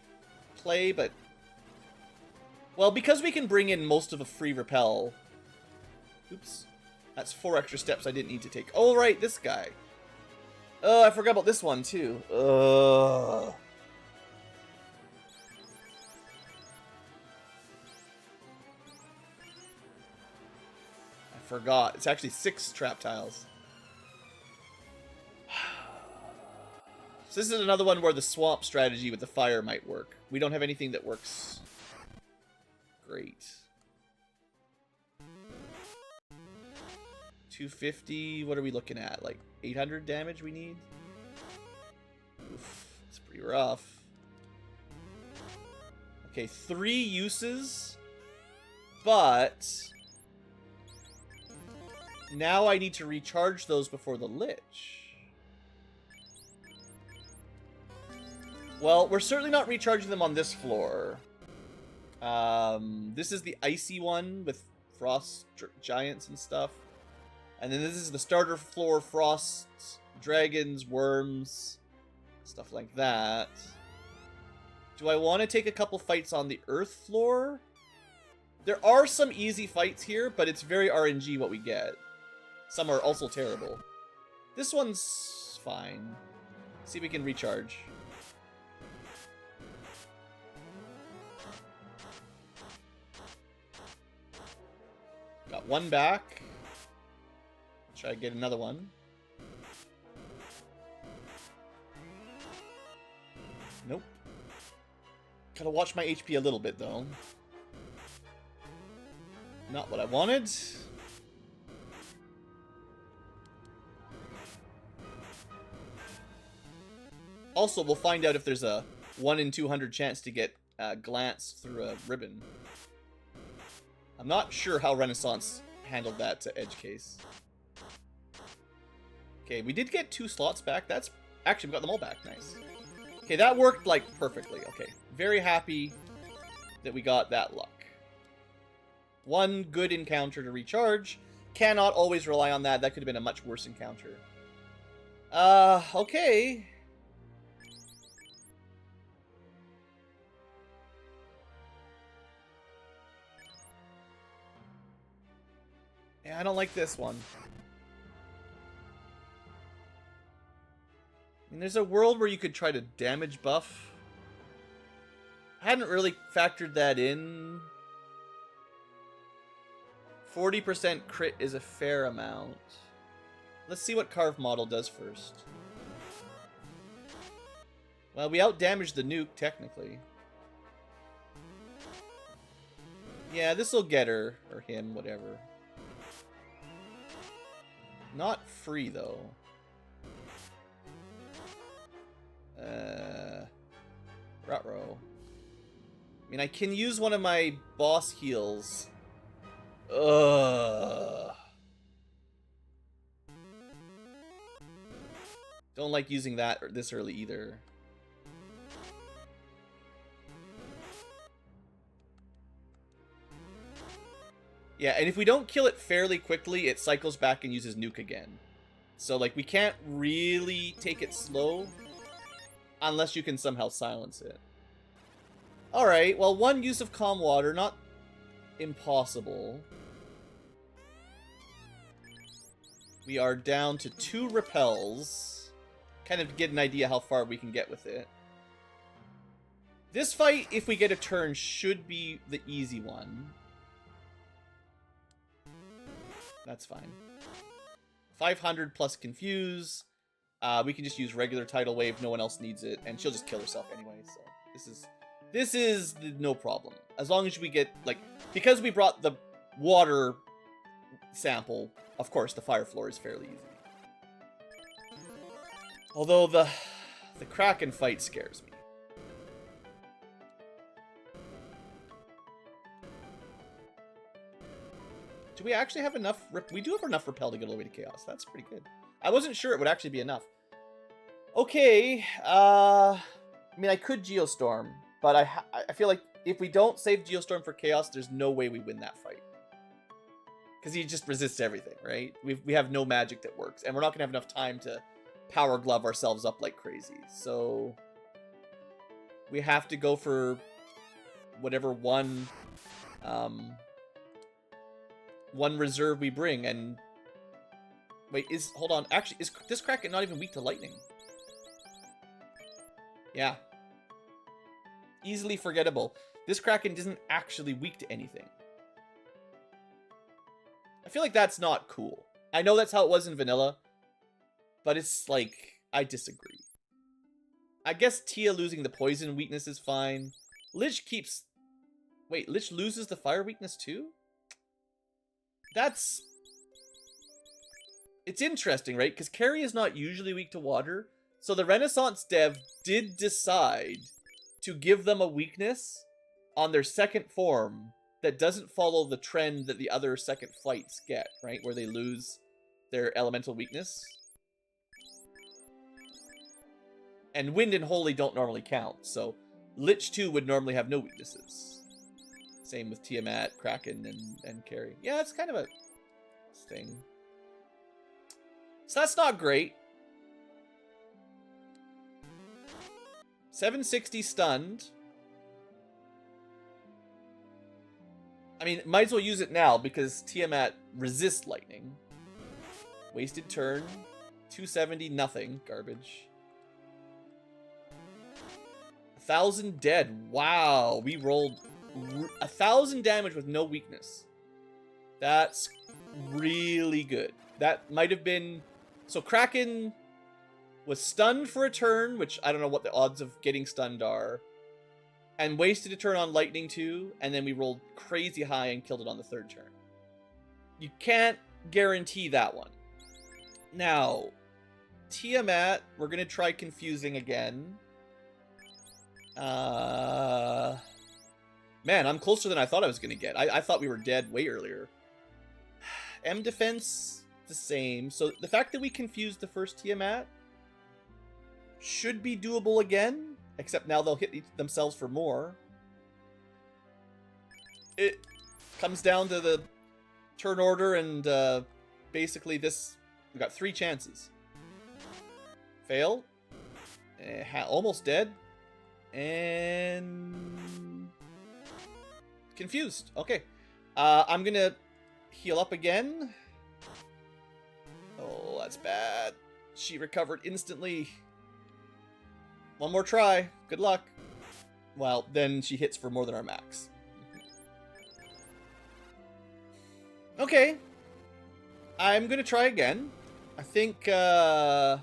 play, but... Well, because we can bring in most of a free repel... Oops. That's 4 extra steps I didn't need to take. Oh, right, this guy. Oh, I forgot about this one, too. I forgot. It's actually 6 trap tiles. So this is another one where the swamp strategy with the fire might work. We don't have anything that works great. 250, what are we looking at? Like 800 damage we need? Oof, it's pretty rough. Okay, 3 uses, but now I need to recharge those before the Lich. Well, we're certainly not recharging them on this floor. This is the icy one with frost giants and stuff. And then this is the starter floor, frost, dragons, worms, stuff like that. Do I want to take a couple fights on the earth floor? There are some easy fights here, but it's very RNG what we get. Some are also terrible. This one's fine. See if we can recharge. Got one back. Try to get another one. Nope. Gotta watch my HP a little bit, though. Not what I wanted. Also, we'll find out if there's a 1 in 200 chance to get glanced through a ribbon. I'm not sure how Renaissance handled that to edge case. Okay, we did get 2 slots back. That's... Actually, we got them all back. Nice. Okay, that worked, like, perfectly. Okay, very happy that we got that luck. 1 good encounter to recharge. Cannot always rely on that. That could have been a much worse encounter. Okay. Yeah, I don't like this one. And there's a world where you could try to damage buff. I hadn't really factored that in 40% crit is a fair amount. Let's see what carved model does first. Well, we outdamaged the nuke, technically. Yeah, this'll get her, or him, whatever. Not free, though. Ruh-roh. I mean, I can use one of my boss heals. Ugh. Don't like using that this early either. Yeah, and if we don't kill it fairly quickly, it cycles back and uses nuke again. So, like, we can't really take it slow unless you can somehow silence it. Alright, well, one use of calm water, not impossible. We are down to 2 repels. Kind of get an idea how far we can get with it. This fight, if we get a turn, should be the easy one. That's fine. 500 plus confuse. We can just use regular tidal wave. No one else needs it, and she'll just kill herself anyway. So this is no problem as long as we get, like, because we brought the water sample. Of course, the fire floor is fairly easy. Although the Kraken fight scares me. Do we actually have enough? We do have enough repel to get all the way to chaos. That's pretty good. I wasn't sure it would actually be enough. Okay. I mean, I could Geostorm, but I feel like if we don't save Geostorm for chaos, there's no way we win that fight. Because he just resists everything, right? We have no magic that works, and we're not gonna have enough time to power glove ourselves up like crazy. So we have to go for whatever one reserve we bring. And wait, hold on, actually, is this Kraken not even weak to lightning? Yeah, easily forgettable. This Kraken isn't actually weak to anything. I feel like that's not cool. I know that's how it was in vanilla, but it's like, I disagree. I guess Tia losing the poison weakness is fine. Lich keeps... Wait, Lich loses the fire weakness too? That's... It's interesting, right? Because Carrie is not usually weak to water. So the Renaissance dev did decide to give them a weakness on their second form that doesn't follow the trend that the other second fights get, right? Where they lose their elemental weakness. And Wind and Holy don't normally count, so Lich 2 would normally have no weaknesses. Same with Tiamat, Kraken, and Carrie. Yeah, it's kind of a thing. So that's not great. 760 stunned. I mean, might as well use it now because Tiamat resists lightning. Wasted turn. 270, nothing. Garbage. 1,000 dead. Wow, we rolled 1,000 damage with no weakness. That's really good. That might have been... So Kraken was stunned for a turn, which I don't know what the odds of getting stunned are. And wasted a turn on lightning too, and then we rolled crazy high and killed it on the third turn. You can't guarantee that one. Now, Tiamat, we're going to try confusing again. Man, I'm closer than I thought I was going to get. I thought we were dead way earlier. M defense, the same. So the fact that we confused the first Tiamat should be doable again, except now they'll hit themselves for more. It comes down to the turn order, and basically this... We've got 3 chances. Fail. Almost dead. And... confused. Okay. I'm gonna heal up again. Oh, that's bad. She recovered instantly. One more try. Good luck. Well, then she hits for more than our max. Okay. I'm gonna try again. I think, I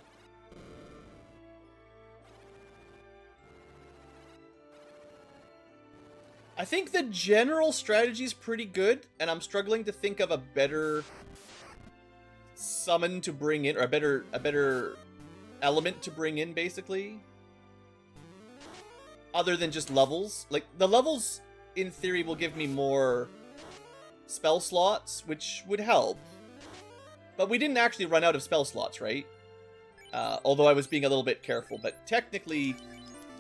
think the general strategy is pretty good, and I'm struggling to think of a better summon to bring in, or a better element to bring in, basically. Other than just levels. Like, the levels, in theory, will give me more spell slots, which would help. But we didn't actually run out of spell slots, right? Although I was being a little bit careful, but technically,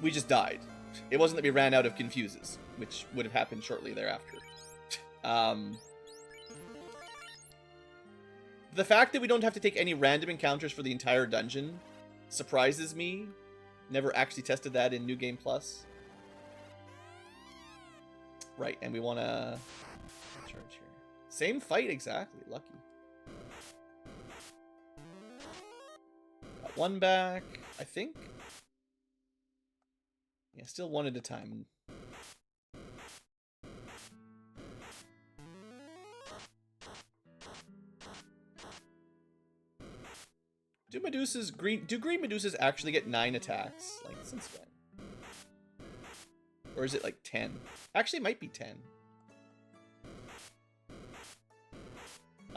we just died. It wasn't that we ran out of confuses, which would have happened shortly thereafter. The fact that we don't have to take any random encounters for the entire dungeon surprises me. Never actually tested that in New Game Plus. Right, and we want to charge here. Same fight, exactly. Lucky. Got one back, I think. Yeah, still one at a time. Do green Medusas actually get 9 attacks? Like, since when? Or is it like 10? Actually, it might be 10.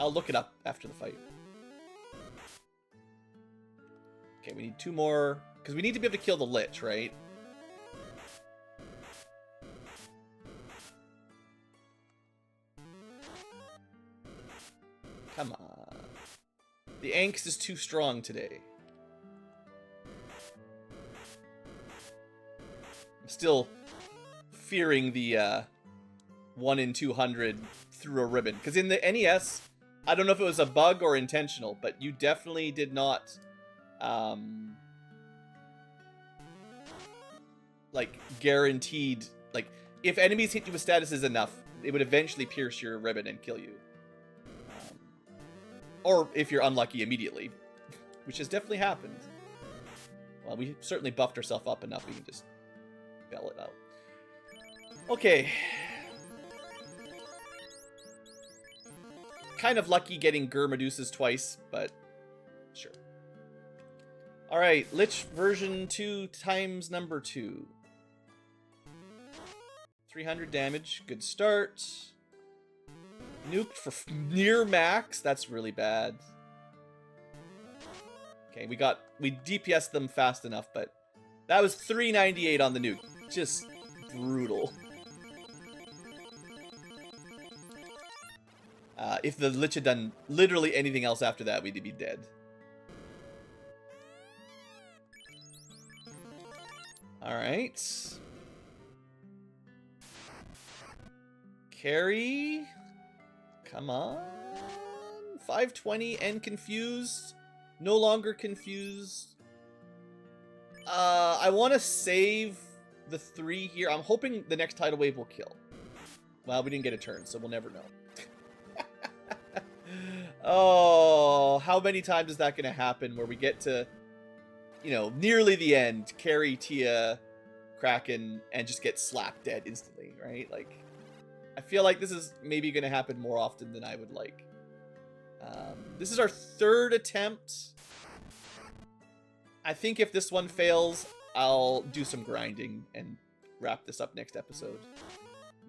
I'll look it up after the fight. Okay, we need 2 more, because we need to be able to kill the Lich, right? Come on. The angst is too strong today. I'm still fearing the 1 in 200 through a ribbon. Because in the NES, I don't know if it was a bug or intentional, but you definitely did not, like, guaranteed, like, if enemies hit you with statuses enough, it would eventually pierce your ribbon and kill you. Or if you're unlucky, immediately. Which has definitely happened. Well, we certainly buffed ourselves up enough we can just bail it out. Okay. Kind of lucky getting Medusas twice, but sure. Alright, Lich version 2 times number 2. 300 damage, good start. Nuked for near max. That's really bad. Okay, we DPS'd them fast enough, but that was 398 on the nuke. Just brutal. If the Lich had done literally anything else after that, we'd be dead. Alright. Carry. Come on. 520 and confused. No longer confused. I want to save the 3 here. I'm hoping the next tidal wave will kill. Well, we didn't get a turn, so we'll never know. Oh, how many times is that going to happen where we get to, you know, nearly the end, carry Tia, Kraken, and just get slapped dead instantly, right? Like, I feel like this is maybe going to happen more often than I would like. This is our 3rd attempt. I think if this one fails, I'll do some grinding and wrap this up next episode.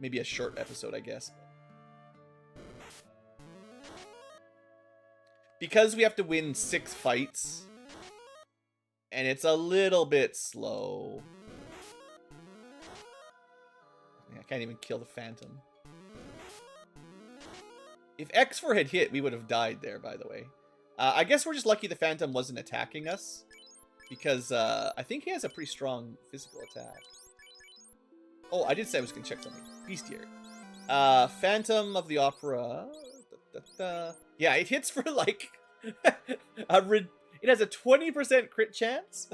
Maybe a short episode, I guess. Because we have to win 6 fights, and it's a little bit slow. I can't even kill the Phantom. If X4 had hit, we would have died there, by the way. I guess we're just lucky the Phantom wasn't attacking us. Because I think he has a pretty strong physical attack. Oh, I did say I was going to check something. Bestiary. Phantom of the Opera. Yeah, it hits for like... it has a 20% crit chance.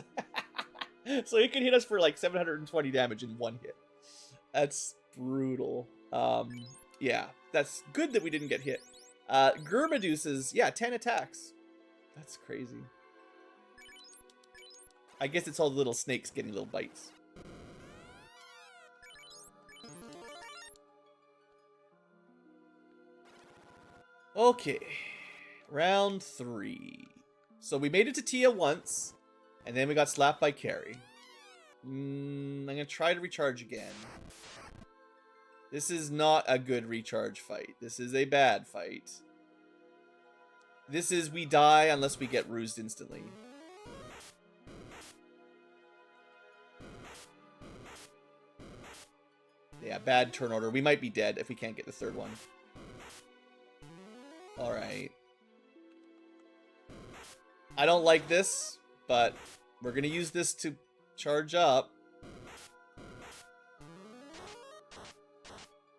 So it can hit us for like 720 damage in 1 hit. That's brutal. Yeah, that's good that we didn't get hit. Medusas, yeah, 10 attacks. That's crazy. I guess it's all the little snakes getting little bites. Okay. Round 3. So we made it to Tia once, and then we got slapped by Carrie. I'm gonna try to recharge again. This is not a good recharge fight. This is a bad fight. This is we die unless we get rused instantly. Yeah, bad turn order. We might be dead if we can't get the third one. Alright. I don't like this, but we're gonna use this to charge up.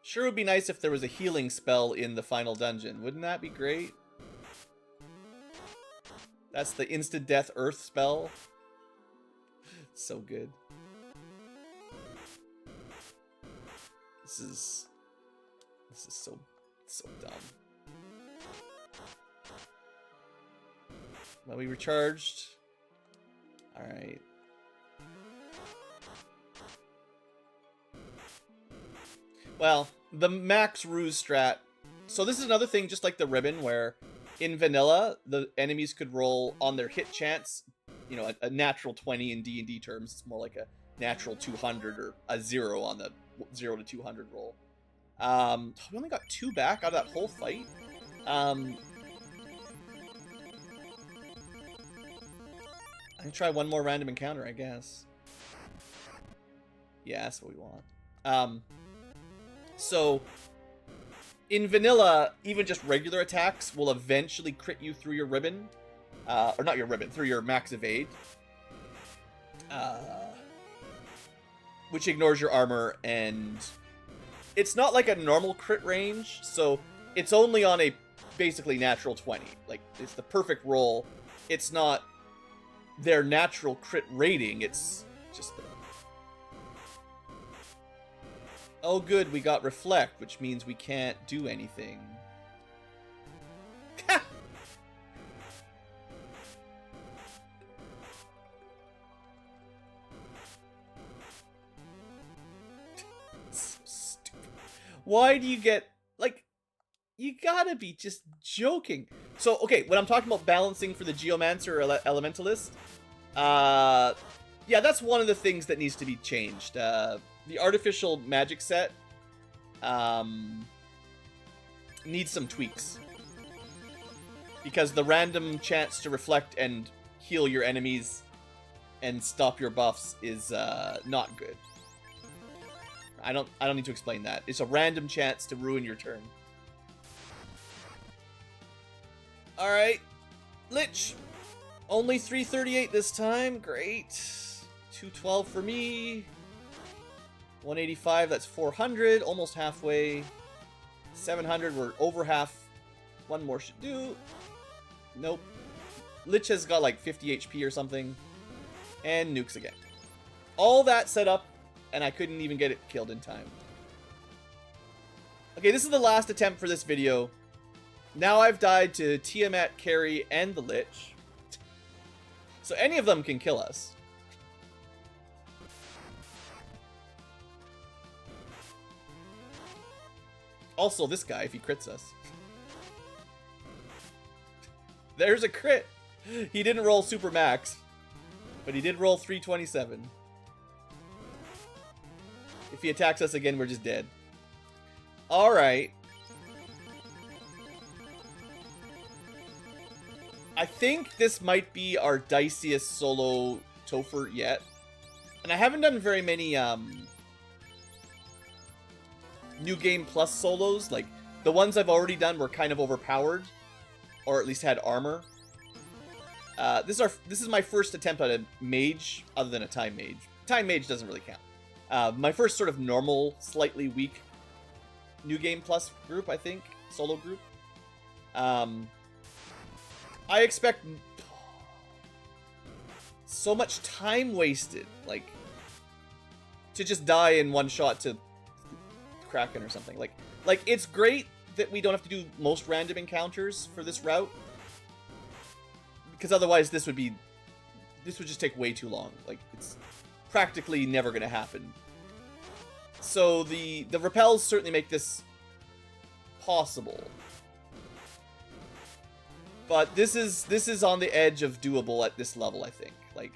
Sure would be nice if there was a healing spell in the final dungeon. Wouldn't that be great? That's the instant death earth spell. So good. This is so dumb. Well, we recharged. Alright. Well, the max ruse strat. So this is another thing, just like the ribbon, where in vanilla, the enemies could roll on their hit chance, you know, a natural 20 in D&D terms. It's more like a natural 200 or a 0 on the 0 to 200 roll. We only got 2 back out of that whole fight. I can try one more random encounter, I guess. Yeah, that's what we want. So, in vanilla, even just regular attacks will eventually crit you through your ribbon. Or not your ribbon, through your max evade. Which ignores your armor, and it's not like a normal crit range, so it's only on a basically natural 20. Like, it's the perfect roll. It's not their natural crit rating, it's just the... Oh good, we got reflect, which means we can't do anything. So stupid. Why do you get, like, you gotta be just joking. So, okay, when I'm talking about balancing for the Geomancer or Elementalist, yeah, that's one of the things that needs to be changed. The artificial magic set needs some tweaks. Because the random chance to reflect and heal your enemies and stop your buffs is not good. I don't need to explain that. It's a random chance to ruin your turn. Alright. Lich. Only 338 this time. Great. 212 for me. 185, that's 400. Almost halfway. 700, we're over half. One more should do. Nope. Lich has got like 50 HP or something. And nukes again. All that set up, and I couldn't even get it killed in time. Okay, this is the last attempt for this video. Now I've died to Tiamat, Carrie, and the Lich. So any of them can kill us. Also this guy, if he crits us. There's a crit! He didn't roll super max, but he did roll 327. If he attacks us again, we're just dead. Alright. I think this might be our diciest solo Topher yet. And I haven't done very many New Game Plus solos. Like, the ones I've already done were kind of overpowered. Or at least had armor. This is my first attempt at a mage, other than a time mage. Time mage doesn't really count. My first sort of normal, slightly weak New Game Plus group, I think. Solo group. I expect so much time wasted, like, to just die in one shot to Kraken or something. Like it's great that we don't have to do most random encounters for this route, because otherwise this would just take way too long. Like, it's practically never gonna happen. So the repels certainly make this possible. But this is on the edge of doable at this level, I think. Like,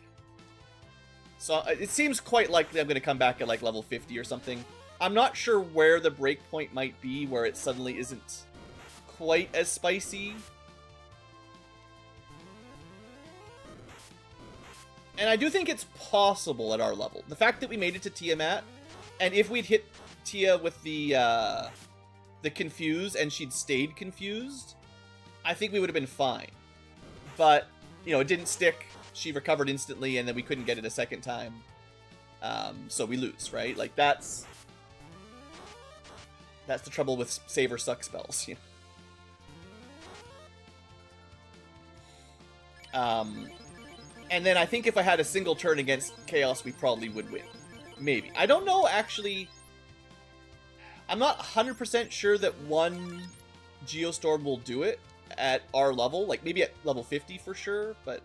so it seems quite likely I'm going to come back at like level 50 or something. I'm not sure where the breakpoint might be, where it suddenly isn't quite as spicy. And I do think it's possible at our level. The fact that we made it to Tiamat, and if we'd hit Tia with the confuse and she'd stayed confused, I think we would have been fine. But, you know, it didn't stick. She recovered instantly, and then we couldn't get it a second time. So we lose, right? Like, that's the trouble with save or suck spells, you know? And then I think if I had a single turn against Chaos, we probably would win. Maybe. I don't know, actually. I'm not 100% sure that one Geostorm will do it at our level. Like, maybe at level 50 for sure, but...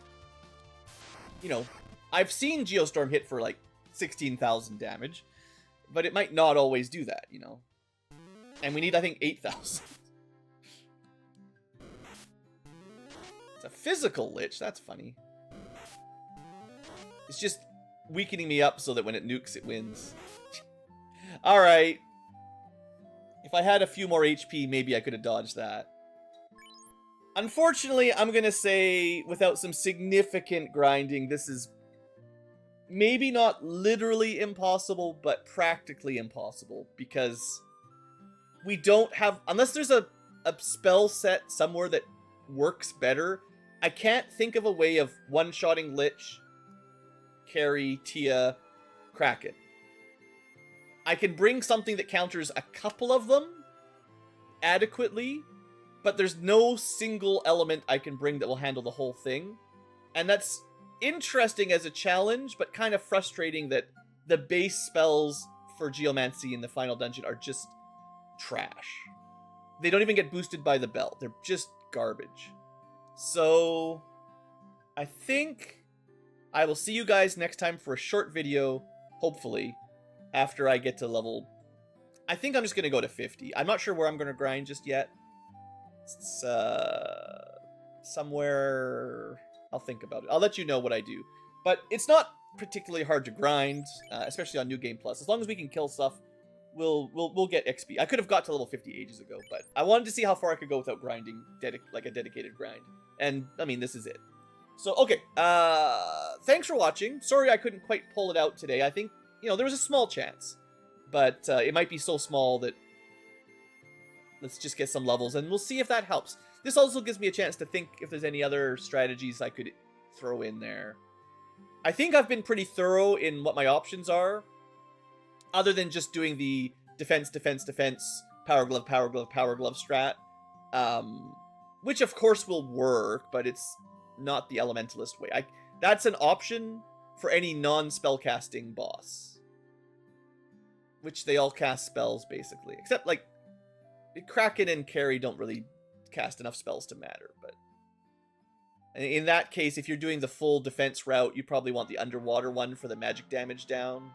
You know, I've seen Geostorm hit for, like, 16,000 damage, but it might not always do that, you know? And we need, I think, 8,000. It's a physical Lich. That's funny. It's just weakening me up so that when it nukes, it wins. Alright. If I had a few more HP, maybe I could have dodged that. Unfortunately, I'm going to say, without some significant grinding, this is maybe not literally impossible, but practically impossible. Because we don't have... Unless there's a spell set somewhere that works better, I can't think of a way of one-shotting Lich, Carry, Tia, Kraken. I can bring something that counters a couple of them adequately, but there's no single element I can bring that will handle the whole thing. And that's interesting as a challenge, but kind of frustrating that the base spells for Geomancy in the final dungeon are just trash. They don't even get boosted by the belt. They're just garbage. So, I think I will see you guys next time for a short video, hopefully, after I get to level... I think I'm just going to go to 50. I'm not sure where I'm going to grind just yet. It's somewhere... I'll think about it. I'll let you know what I do. But it's not particularly hard to grind, especially on New Game Plus. As long as we can kill stuff, we'll get XP. I could have got to level 50 ages ago, but I wanted to see how far I could go without grinding, like a dedicated grind. And, I mean, this is it. So, okay, thanks for watching. Sorry I couldn't quite pull it out today. I think, you know, there was a small chance. But it might be so small that... Let's just get some levels, and we'll see if that helps. This also gives me a chance to think if there's any other strategies I could throw in there. I think I've been pretty thorough in what my options are. Other than just doing the defense, defense, defense, power glove, power glove, power glove strat. Which, of course, will work, but it's not the Elementalist way. That's an option for any non-spellcasting boss. Which they all cast spells, basically. Except, like, Kraken and Carry don't really cast enough spells to matter, but... In that case, if you're doing the full defense route, you probably want the underwater one for the magic damage down.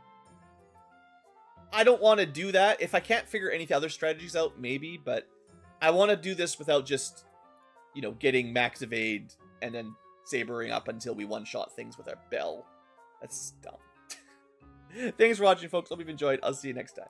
I don't want to do that. If I can't figure any other strategies out, maybe, but I want to do this without just, you know, getting max evade and then sabering up until we one-shot things with our bell. That's dumb. Thanks for watching, folks. Hope you've enjoyed. I'll see you next time.